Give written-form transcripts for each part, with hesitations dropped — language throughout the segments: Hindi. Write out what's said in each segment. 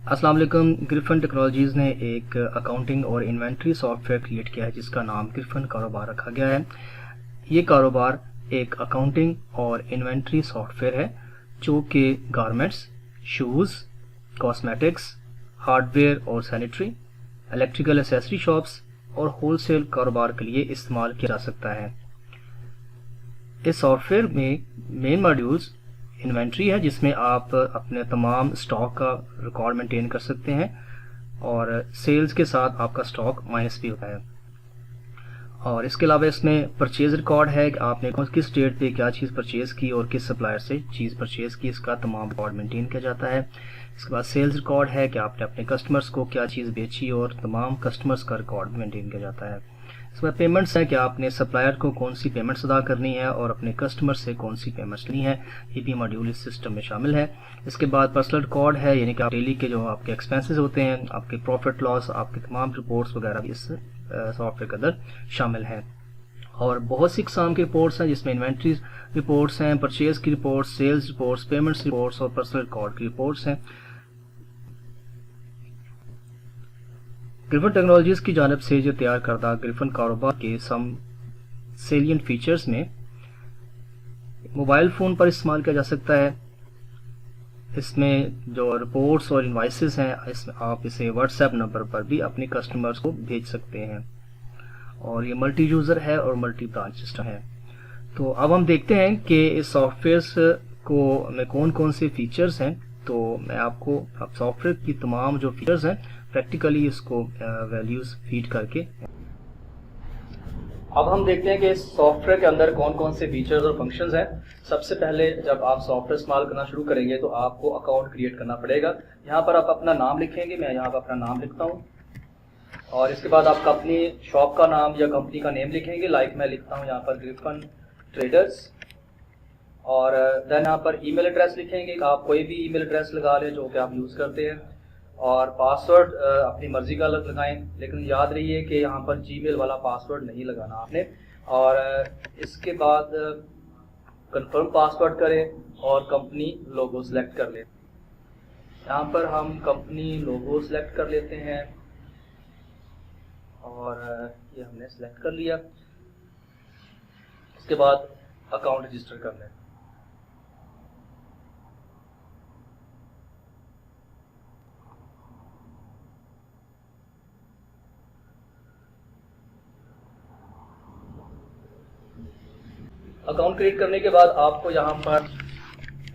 अस्सलाम वालेकुम। ग्रिफन टेक्नोलॉजीज़ ने एक अकाउंटिंग और इन्वेंट्री सॉफ्टवेयर क्रिएट किया है जिसका नाम ग्रिफन कारोबार रखा गया है। ये कारोबार एक अकाउंटिंग और इन्वेंट्री सॉफ्टवेयर है जो कि गारमेंट्स, शूज़, कॉस्मेटिक्स, हार्डवेयर और सैनिटरी, इलेक्ट्रिकल एसेसरी शॉप्स और होलसेल कारोबार के लिए इस्तेमाल किया जा सकता है। इस सॉफ्टवेयर में मेन मॉड्यूल्स इन्वेंट्री है जिसमें आप अपने तमाम स्टॉक का रिकॉर्ड मेंटेन कर सकते हैं और सेल्स के साथ आपका स्टॉक माइनस भी होता है। और इसके अलावा इसमें परचेज रिकॉर्ड है कि आपने किस डेट पे क्या चीज़ परचेज़ की और किस सप्लायर से चीज़ परचेज़ की, इसका तमाम रिकॉर्ड मेंटेन किया जाता है। इसके बाद सेल्स रिकॉर्ड है कि आपने अपने कस्टमर्स को क्या चीज़ बेची और तमाम कस्टमर्स का रिकॉर्ड मेंटेन किया जाता है। इसके बाद पेमेंट्स है कि आपने सप्लायर को कौन सी पेमेंट्स अदा करनी है और अपने कस्टमर से कौन सी पेमेंट्स ली है, ये भी मॉड्यूल इस सिस्टम में शामिल है। इसके बाद पर्सनल रिकॉर्ड है, यानी कि आप डेली के जो आपके एक्सपेंसेस होते हैं, आपके प्रॉफिट लॉस, आपके तमाम रिपोर्ट्स वगैरह भी इस सॉफ्टवेयर के अंदर शामिल हैं। और बहुत सी किस्म की रिपोर्ट्स हैं जिसमें इन्वेंट्री रिपोर्ट्स हैं, परचेज की reports, sales reports, payments reports और पर्सनल रिकॉर्ड की रिपोर्ट्स हैं। ग्रिफन टेक्नोलॉजीज की जानिब से जो तैयार करदा ग्रिफन कारोबार के सम सेलियंट फीचर्स में मोबाइल फ़ोन पर इस्तेमाल किया जा सकता है। इसमें जो रिपोर्ट्स और इनवाइसेस हैं, इसमें आप इसे व्हाट्सएप नंबर पर भी अपने कस्टमर्स को भेज सकते हैं। और ये मल्टी यूज़र है और मल्टी ब्रांच सिस्टम है। तो अब हम देखते हैं कि इस सॉफ्टवेयर को में कौन कौन से फीचर्स हैं। तो मैं आपको अब सॉफ्टवेयर की तमाम जो फीचर्स हैं प्रैक्टिकली इसको वैल्यूज फीड करके अब हम देखते हैं कि इस सॉफ्टवेयर के अंदर कौन कौन से फीचर्स और फंक्शंस हैं। सबसे पहले जब आप सॉफ्टवेयर इस्तेमाल करना शुरू करेंगे तो आपको अकाउंट क्रिएट करना पड़ेगा। यहाँ पर आप अपना नाम लिखेंगे, मैं यहाँ पर अपना नाम लिखता हूँ। और इसके बाद आप अपनी शॉप का नाम या कंपनी का नेम लिखेंगे, लाइक मैं लिखता हूँ यहाँ पर ग्रिफन ट्रेडर्स। और देन यहाँ पर ईमेल एड्रेस लिखेंगे, आप कोई भी ईमेल एड्रेस लगा लें जो कि आप यूज़ करते हैं। और पासवर्ड अपनी मर्जी का लगाएं, लेकिन याद रहिए कि यहाँ पर जीमेल वाला पासवर्ड नहीं लगाना आपने। और इसके बाद कंफर्म पासवर्ड करें और कंपनी लोगो सेलेक्ट कर लें। यहाँ पर हम कंपनी लोगो सेलेक्ट कर लेते हैं और ये हमने सेलेक्ट कर लिया। इसके बाद अकाउंट रजिस्टर कर लें। अकाउंट क्रिएट करने के बाद आपको यहाँ पर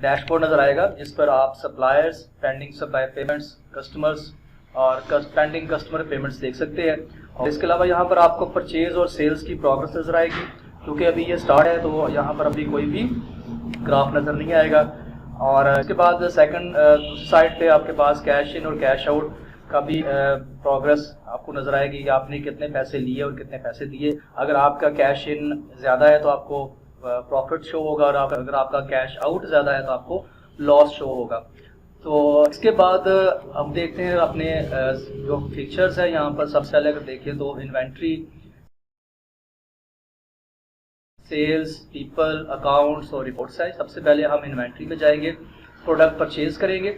डैशबोर्ड नज़र आएगा जिस पर आप suppliers, pending supplier payments, customers और पेंडिंग कस्टमर पेमेंट्स देख सकते हैं। और इसके अलावा यहाँ पर आपको परचेज और सेल्स की प्रोग्रेस नज़र आएगी। क्योंकि अभी ये स्टार्ट है तो यहाँ पर अभी कोई भी ग्राफ नज़र नहीं आएगा। और इसके बाद सेकंड साइड पे आपके पास कैश इन और कैश आउट का भी प्रोग्रेस आपको नज़र आएगी कि आपने कितने पैसे लिए और कितने पैसे दिए। अगर आपका कैश इन ज़्यादा है तो आपको प्रॉफिट शो होगा, और अगर आपका कैश आउट ज़्यादा है तो आपको लॉस शो होगा। तो इसके बाद हम देखते हैं अपने जो फीचर्स है। यहाँ पर सबसे पहले अगर देखें तो इन्वेंट्री, सेल्स, पीपल, अकाउंट्स और रिपोर्ट्स है। सबसे पहले हम इन्वेंट्री में जाएंगे, प्रोडक्ट परचेज करेंगे।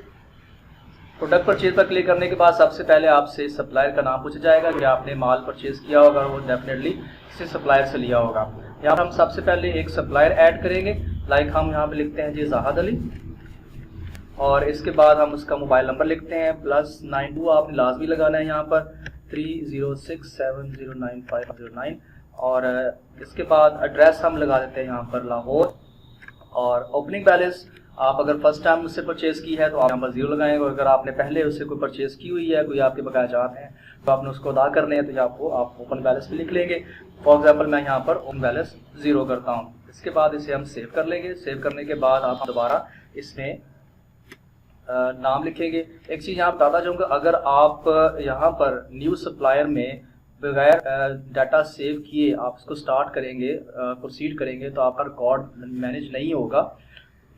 प्रोडक्ट परचेज पर क्लिक करने के बाद सबसे पहले आपसे सप्लायर का नाम पूछा जाएगा कि आपने माल परचेज किया होगा, वो डेफिनेटली किसी सप्लायर से लिया होगा। यहाँ पर हम सबसे पहले एक सप्लायर ऐड करेंगे, लाइक हम यहाँ पे लिखते हैं जी ज़ाहद अली। और इसके बाद हम उसका मोबाइल नंबर लिखते हैं +92 आपने लाजमी लगाना है यहाँ पर 3067095009। और इसके बाद एड्रेस हम लगा देते हैं यहाँ पर लाहौर। और ओपनिंग बैलेंस आप अगर फर्स्ट टाइम उससे परचेज़ की है तो आप यहाँ पर 0 लगाएंगे, और अगर आपने पहले उससे कोई परचेज़ की हुई है, कोई आपके बकाया जात हैं तो आपने उसको अदा करने हैं, तो आपको आप ओपन बैलेंस भी लिख लेंगे। फॉर एग्जांपल मैं यहाँ पर ओपन बैलेंस 0 करता हूँ। इसके बाद इसे हम सेव कर लेंगे। सेव करने के बाद आप दोबारा इसमें नाम लिखेंगे। एक चीज़ यहाँ बताता चाहूँगा, अगर आप यहाँ पर न्यू सप्लायर में बगैर डाटा सेव किए आप इसको स्टार्ट करेंगे, प्रोसीड करेंगे, तो आपका रिकॉर्ड मैनेज नहीं होगा।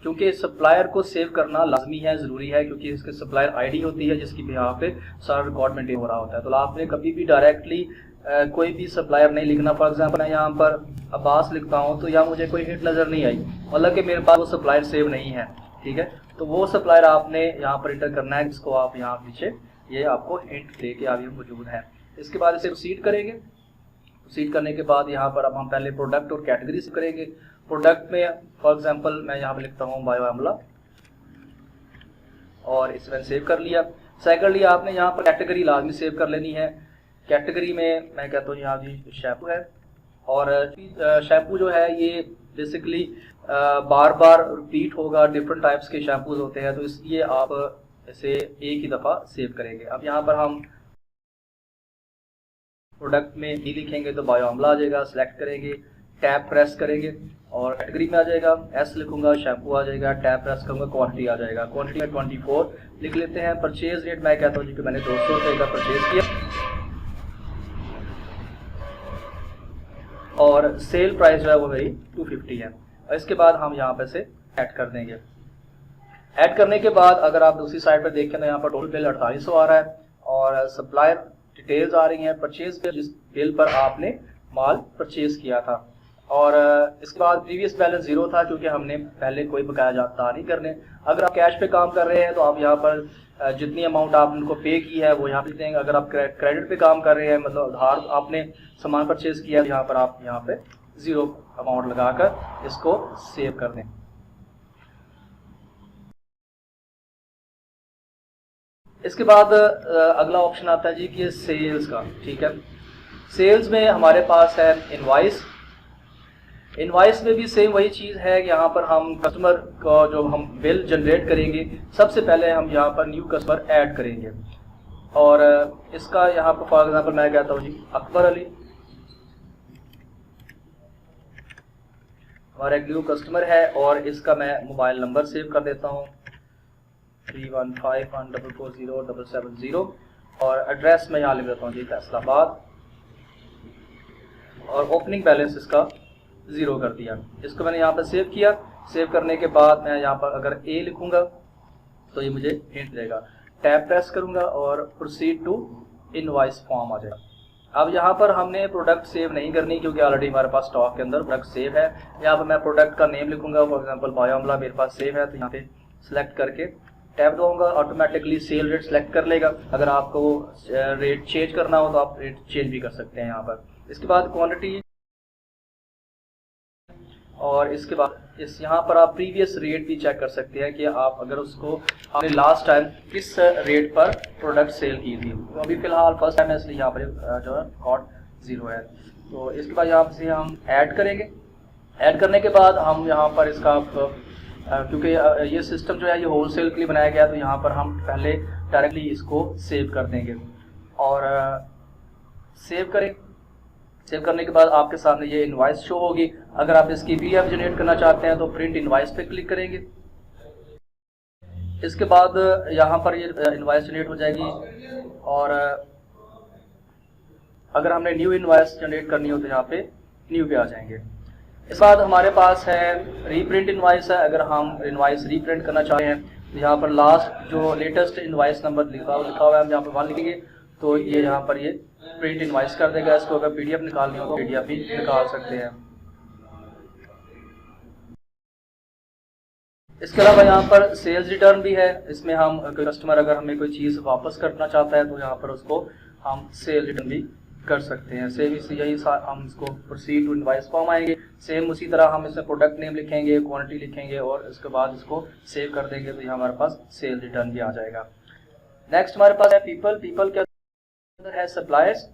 क्योंकि सप्लायर को सेव करना लाजमी है, ज़रूरी है, क्योंकि इसके सप्लायर आईडी होती है जिसकी बिहाफ पे सारा रिकॉर्ड मेंटेन हो रहा होता है। तो आपने कभी भी डायरेक्टली कोई भी सप्लायर नहीं लिखना। फॉर एग्जांपल मैं यहाँ पर अब्बास लिखता हूँ तो यहाँ मुझे कोई हिट नज़र नहीं आई, मतलब कि मेरे पास वो सप्लायर सेव नहीं है। ठीक है। तो वो सप्लायर आपने यहाँ पर इंटर करना है, जिसको आप यहाँ पीछे ये आपको हिंट दे के अभी मौजूद है। इसके बाद इसे प्रोसीड करेंगे। प्रोसीड करने के बाद यहाँ पर अब हम पहले प्रोडक्ट और कैटेगरी से करेंगे। प्रोडक्ट में फॉर एग्जांपल मैं यहाँ पर लिखता हूँ बायो आमला, और इसे मैंने सेव कर लिया। सेकंडली आपने यहाँ पर कैटेगरी लाजमी सेव कर लेनी है। कैटेगरी में मैं कहता हूँ यहाँ जी शैम्पू है, और शैम्पू जो है ये बेसिकली बार बार रिपीट होगा, डिफरेंट टाइप्स के शैम्पूज होते हैं, तो इसलिए आप इसे एक ही दफ़ा सेव करेंगे। अब यहाँ पर हम प्रोडक्ट में ई लिखेंगे तो बायो आमला आ जाएगा, सिलेक्ट करेंगे, टैब प्रेस करेंगे और कैटेगरी में आ जाएगा। एस लिखूंगा, शैम्पू आ जाएगा, टैब प्रेस करूंगा, क्वांटिटी आ जाएगा। क्वांटिटी में 24 लिख लेते हैं। परचेज रेट मैं कहता हूँ जी कि मैंने 200 रुपये का परचेज किया, और सेल प्राइस जो है वो मेरी 250 है। और इसके बाद हम यहाँ पे से ऐड कर देंगे। ऐड करने के बाद अगर आप दूसरी साइड पर देखें तो यहाँ पर टोटल बिल 4800 आ रहा है, और सप्लायर डिटेल्स आ रही हैं, परचेज बिल जिस बिल पर आपने माल परचेज किया था। और इसके बाद प्रीवियस बैलेंस 0 था क्योंकि हमने पहले कोई बकाया जाता नहीं करने। अगर आप कैश पे काम कर रहे हैं तो आप यहाँ पर जितनी अमाउंट आप उनको पे की है वो यहाँ पे देंगे। अगर आप क्रेडिट पे काम कर रहे हैं, मतलब उधार आपने सामान परचेज किया, यहाँ पर आप यहाँ पे 0 अमाउंट लगाकर इसको सेव कर दें। इसके बाद अगला ऑप्शन आता है जी कि सेल्स का, ठीक है। सेल्स में हमारे पास है इनवॉइस। इनवॉइस में भी सेम वही चीज़ है कि यहाँ पर हम कस्टमर का जो हम बिल जनरेट करेंगे, सबसे पहले हम यहाँ पर न्यू कस्टमर ऐड करेंगे। और इसका यहाँ पर फॉर एग्जांपल मैं कहता हूँ जी अकबर अली, हमारा एक न्यू कस्टमर है, और इसका मैं मोबाइल नंबर सेव कर देता हूँ 3151440770, और एड्रेस मैं यहाँ लिख देता हूँ जी फैसलाबाद, और ओपनिंग बैलेंस इसका 0 कर दिया। इसको मैंने यहाँ पर सेव किया। सेव करने के बाद मैं यहाँ पर अगर ए लिखूंगा तो ये मुझे हिंट देगा। टैब प्रेस करूंगा और प्रोसीड टू इनवॉइस फॉर्म आ जाएगा। अब यहाँ पर हमने प्रोडक्ट सेव नहीं करनी क्योंकि ऑलरेडी हमारे पास स्टॉक के अंदर प्रोडक्ट सेव है। यहाँ पर मैं प्रोडक्ट का नेम लिखूंगा, फॉर एग्जांपल बायो आमला मेरे पास सेव है, तो यहाँ पे सिलेक्ट करके टैब दूंगा, ऑटोमेटिकली सेल रेट सेलेक्ट कर लेगा। अगर आपको रेट चेंज करना हो तो आप रेट चेंज भी कर सकते हैं यहाँ पर। इसके बाद क्वांटिटी, और इसके बाद इस यहाँ पर आप प्रीवियस रेट भी चेक कर सकते हैं कि आप अगर उसको आपने लास्ट टाइम किस रेट पर प्रोडक्ट सेल की थी। तो अभी फिलहाल फर्स्ट टाइम है इसलिए यहाँ पर जो है रिकॉर्ड 0 है। तो इसके बाद यहाँ से हम ऐड करेंगे। ऐड करने के बाद हम यहाँ पर इसका क्योंकि ये सिस्टम जो है ये होलसेल के लिए बनाया गया, तो यहाँ पर हम पहले डायरेक्टली इसको सेव कर देंगे। और सेव करें। सेव करने के बाद आपके सामने ये इनवॉइस शो होगी। अगर आप इसकी पीडीएफ जनरेट करना चाहते हैं तो प्रिंट इनवॉइस पे क्लिक करेंगे। इसके बाद यहाँ पर ये इनवॉइस जनरेट हो जाएगी, और अगर हमने न्यू इनवॉइस जनरेट करनी हो तो यहाँ पे न्यू पे आ जाएंगे। इस बाद हमारे पास है रीप्रिंट इनवॉइस है। अगर हम इनवॉइस रीप्रिंट करना चाहते हैं तो यहाँ पर लास्ट जो लेटेस्ट इनवॉइस नंबर लिखा हुआ है हम यहाँ पर 1 लिखेंगे, तो ये यहाँ पर ये प्रिंट इनवॉइस कर देगा। इसको अगर पीडीएफ निकालनी हो तो पीडीएफ भी निकाल सकते हैं। इसके अलावा यहाँ पर सेल्स रिटर्न भी है। इसमें हम कस्टमर अगर हमें कोई चीज़ वापस करना चाहता है तो यहाँ पर उसको हम सेल रिटर्न भी कर सकते हैं। सेम इसी यही हम इसको प्रोसीड टू इनवॉइस फॉर्म आएंगे। सेम उसी तरह हम इसमें प्रोडक्ट नेम लिखेंगे, क्वांटिटी लिखेंगे, और इसके बाद इसको सेव कर देंगे तो यहाँ हमारे पास सेल रिटर्न भी आ जाएगा। नेक्स्ट हमारे पास है पीपल। पीपल के अंदर है सप्लायर्स।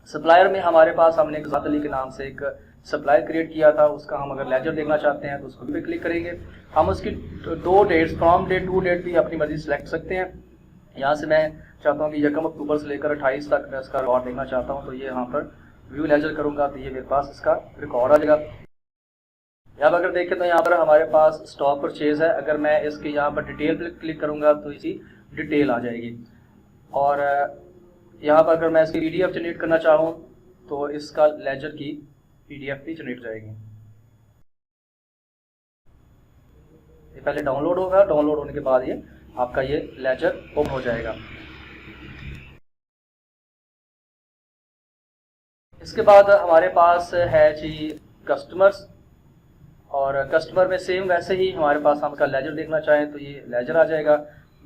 सप्लायर में हमारे पास हमने एक ज़ात अली के नाम से एक सप्लायर क्रिएट किया था, उसका हम अगर लेजर देखना चाहते हैं तो उसको भी क्लिक करेंगे। हम उसकी 2 dates from date to date भी अपनी मर्जी सेलेक्ट सकते हैं। यहाँ से मैं चाहता हूँ कि 1 अक्टूबर से लेकर 28 तक मैं इसका रिकॉर्ड देखना चाहता हूँ, तो ये यहाँ पर व्यू लेजर करूँगा तो ये मेरे पास इसका रिकॉर्ड आ जाएगा। यहाँ पर अगर देखें तो यहाँ पर हमारे पास स्टॉक परचेज है। अगर मैं इसके यहाँ पर डिटेल पर क्लिक करूँगा तो इसी डिटेल आ जाएगी। और यहाँ पर अगर मैं इसकी पीडीएफ जनरेट करना चाहूँ तो इसका लेजर की पीडीएफ भी जनरेट जाएगी। ये पहले डाउनलोड होगा, डाउनलोड होने के बाद ये आपका ये लेजर ओपन हो जाएगा। इसके बाद हमारे पास है जी कस्टमर्स। और कस्टमर में सेम वैसे ही हमारे पास हम इसका लेजर देखना चाहें तो ये लेजर आ जाएगा।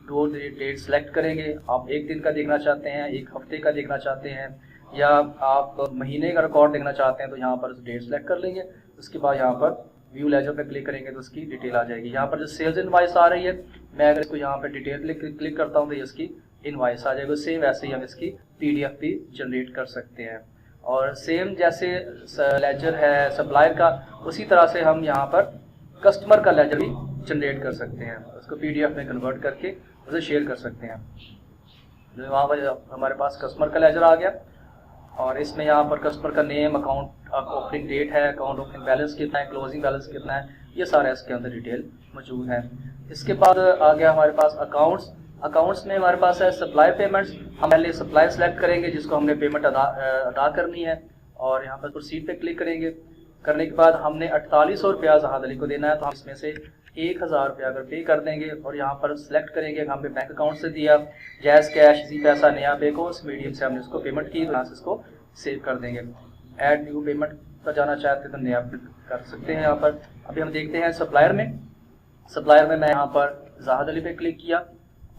दो डेट सेलेक्ट करेंगे, आप एक दिन का देखना चाहते हैं, एक हफ्ते का देखना चाहते हैं, या आप महीने का रिकॉर्ड देखना चाहते हैं तो यहाँ पर डेट सेलेक्ट कर लेंगे। उसके बाद यहाँ पर व्यू लेजर पे क्लिक करेंगे तो उसकी डिटेल आ जाएगी। यहाँ पर जो सेल्स इनवाइस आ रही है, मैं अगर इसको यहाँ पर डिटेल क्लिक करता हूँ तो ये इसकी इनवाइस आ जाएगा। सेम वैसे ही हम इसकी PDF भी जनरेट कर सकते हैं। और सेम जैसे लेजर है सप्लायर का, उसी तरह से हम यहाँ पर कस्टमर का लेजर भी जनरेट कर सकते हैं। उसको PDF में कन्वर्ट करके उसे शेयर कर सकते हैं। जो वहाँ पर हमारे पास कस्टमर का लेजर आ गया और इसमें यहाँ पर कस्टमर का नेम, अकाउंट ओपनिंग डेट है, अकाउंट ओपनिंग बैलेंस कितना है, क्लोजिंग बैलेंस कितना है, ये सारा इसके अंदर डिटेल मौजूद है। इसके बाद आ गया हमारे पास अकाउंट्स में हमारे पास है सप्लाई पेमेंट्स। हम पहले सप्लाई सेलेक्ट करेंगे जिसको हमने पेमेंट अदा करनी है और यहाँ पर प्रोसीड पे क्लिक करेंगे। करने के बाद हमने 4800 रुपया जहाद अली को देना है तो हम इसमें से 1000 रुपया अगर पे कर देंगे और यहाँ पर सिलेक्ट करेंगे हमने बैंक अकाउंट से दिया, जैज़ कैश, इसी पैसा, नया पे को उस मीडियम से हमने इसको पेमेंट की, यहाँ से इसको सेव कर देंगे। ऐड न्यू पेमेंट पर जाना चाहते हैं तो नया कर सकते हैं। यहाँ पर अभी हम देखते हैं सप्लायर में मैं यहाँ पर जहाद अली पे क्लिक किया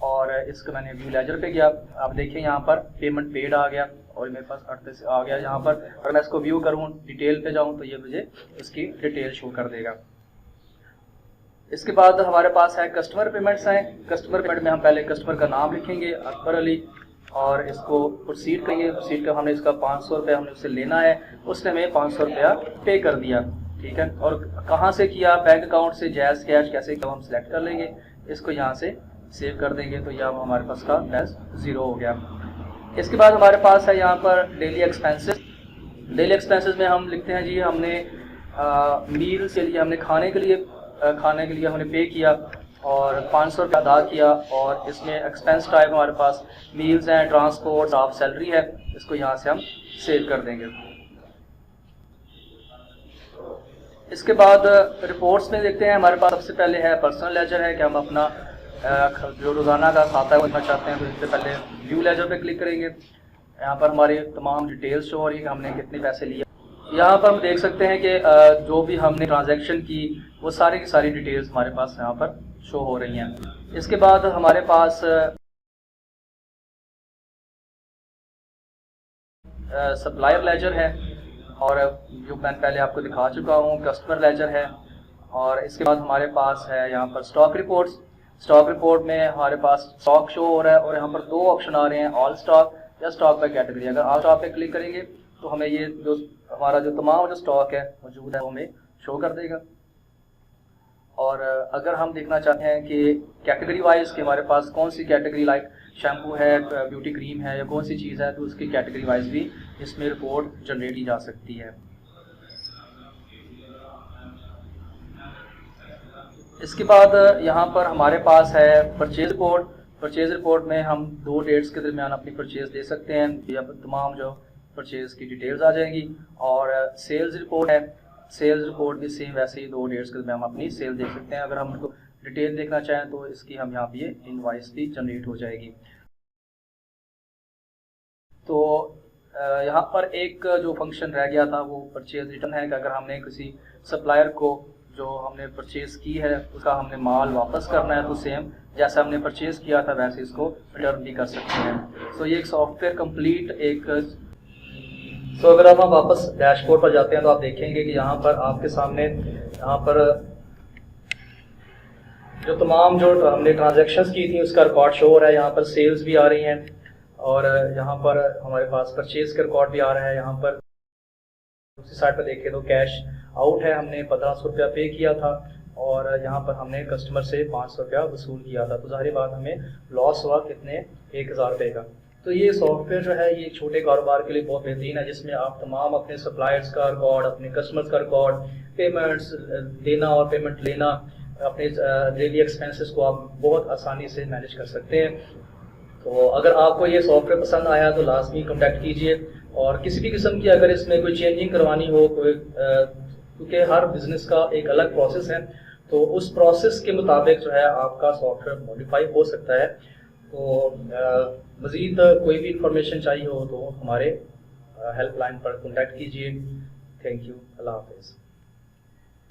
और इसको मैंने व्यू लेजर पे गया। आप देखिए यहाँ पर पेमेंट पेड आ गया और मेरे पास 38 आ गया यहाँ पर। अगर मैं इसको व्यू करूँ, डिटेल पे जाऊँ तो ये मुझे इसकी डिटेल शो कर देगा। इसके बाद हमारे पास है कस्टमर पेमेंट्स हैं। कस्टमर पेमेंट में हम पहले कस्टमर का नाम लिखेंगे अकबर अली और इसको प्रोसीड करेंगे। प्रोसीड कर हमने इसका 500 रुपया हमने उससे लेना है, उसने हमें 500 रुपया पे कर दिया, ठीक है। और कहाँ से किया, बैंक अकाउंट से, जैज़ कैश कैसे किया हम सिलेक्ट कर लेंगे, इसको यहाँ से सेव कर देंगे तो यह हमारे पास का बैलेंस 0 हो गया। इसके बाद हमारे पास है यहाँ पर डेली एक्सपेंसेस में हम लिखते हैं जी हमने मील्स के लिए, हमने खाने के लिए हमने पे किया और 500 रुपया अदा किया और इसमें एक्सपेंस टाइप हमारे पास मील्स हैं, ट्रांसपोर्ट, स्टाफ सैलरी है, इसको यहाँ से हम सेव कर देंगे। इसके बाद रिपोर्ट्स में देखते हैं हमारे पास सबसे पहले है पर्सनल लेजर है कि हम अपना जो रोज़ाना का खाता है वो देखना चाहते हैं तो इससे पहले व्यू लेजर पे क्लिक करेंगे। यहाँ पर हमारी तमाम डिटेल्स शो हो रही है कि हमने कितने पैसे लिए। यहाँ पर हम देख सकते हैं कि जो भी हमने ट्रांजैक्शन की वो सारी की सारी डिटेल्स हमारे पास यहाँ पर शो हो रही हैं। इसके बाद हमारे पास सप्लायर लेजर है और जो मैं पहले आपको दिखा चुका हूँ कस्टमर लेजर है। और इसके बाद हमारे पास है यहाँ पर स्टॉक रिपोर्ट में हमारे पास स्टॉक शो हो रहा है और यहाँ पर 2 ऑप्शन आ रहे हैं, ऑल स्टॉक या स्टॉक बाय कैटेगरी। अगर ऑल स्टॉक पे क्लिक करेंगे तो हमें ये जो हमारा जो तमाम जो स्टॉक है मौजूद है वो हमें शो कर देगा। और अगर हम देखना चाहते हैं कि कैटेगरी वाइज कि हमारे पास कौन सी कैटेगरी लाइक शैम्पू है, ब्यूटी क्रीम है या कौन सी चीज़ है, तो उसकी कैटेगरी वाइज भी इसमें रिपोर्ट जनरेट की जा सकती है। इसके बाद यहाँ पर हमारे पास है परचेज रिपोर्ट में हम 2 डेट्स के दरमियान अपनी परचेज दे सकते हैं, यहाँ पर तमाम जो परचेज की डिटेल्स आ जाएंगी। और सेल्स रिपोर्ट भी सेम वैसे ही 2 डेट्स के दरमियान हम अपनी सेल देख सकते हैं। अगर हम उनको डिटेल देखना चाहें तो इसकी हम यहाँ पे इनवॉइस भी जनरेट हो जाएगी। तो यहाँ पर एक जो फंक्शन रह गया था वो परचेज रिटर्न है कि अगर हमने किसी सप्लायर को जो हमने परचेज़ की है उसका हमने माल वापस करना है तो सेम जैसे हमने परचेज़ किया था वैसे इसको रिटर्न भी कर सकते हैं। सो ये एक सॉफ्टवेयर कंप्लीट एक अगर हम वापस डैशबोर्ड पर जाते हैं तो आप देखेंगे कि यहाँ पर आपके सामने यहाँ पर जो तमाम जो हमने ट्रांजैक्शंस की थी उसका रिकॉर्ड शो हो रहा है। यहाँ पर सेल्स भी आ रही हैं और यहाँ पर हमारे पास परचेज़ का रिकॉर्ड भी आ रहा है। यहाँ पर दूसरी साइड पर देखें तो कैश आउट है, हमने 1500 रुपया पे किया था और यहाँ पर हमने कस्टमर से 500 रुपया वसूल किया था। तो ज़ाहिर बात हमें लॉस हुआ कितने 1000 रुपये का। तो ये सॉफ्टवेयर जो है ये छोटे कारोबार के लिए बहुत बेहतरीन है, जिसमें आप तमाम अपने सप्लायर्स का रिकॉर्ड, अपने कस्टमर्स का रिकॉर्ड, पेमेंट्स देना और पेमेंट लेना, अपने डेली एक्सपेंसेस को आप बहुत आसानी से मैनेज कर सकते हैं। तो अगर आपको ये सॉफ्टवेयर पसंद आया तो लाजमी कॉन्टैक्ट कीजिए। और किसी भी किस्म की अगर इसमें कोई चेंजिंग करवानी हो, कोई क्योंकि हर बिज़नेस का एक अलग प्रोसेस है तो उस प्रोसेस के मुताबिक जो है आपका सॉफ्टवेयर मॉडिफाई हो सकता है। तो मज़ीद कोई भी इंफॉर्मेशन चाहिए हो तो हमारे हेल्पलाइन पर कॉन्टैक्ट कीजिए। थैंक यू, अल्लाह हाफ़िज़।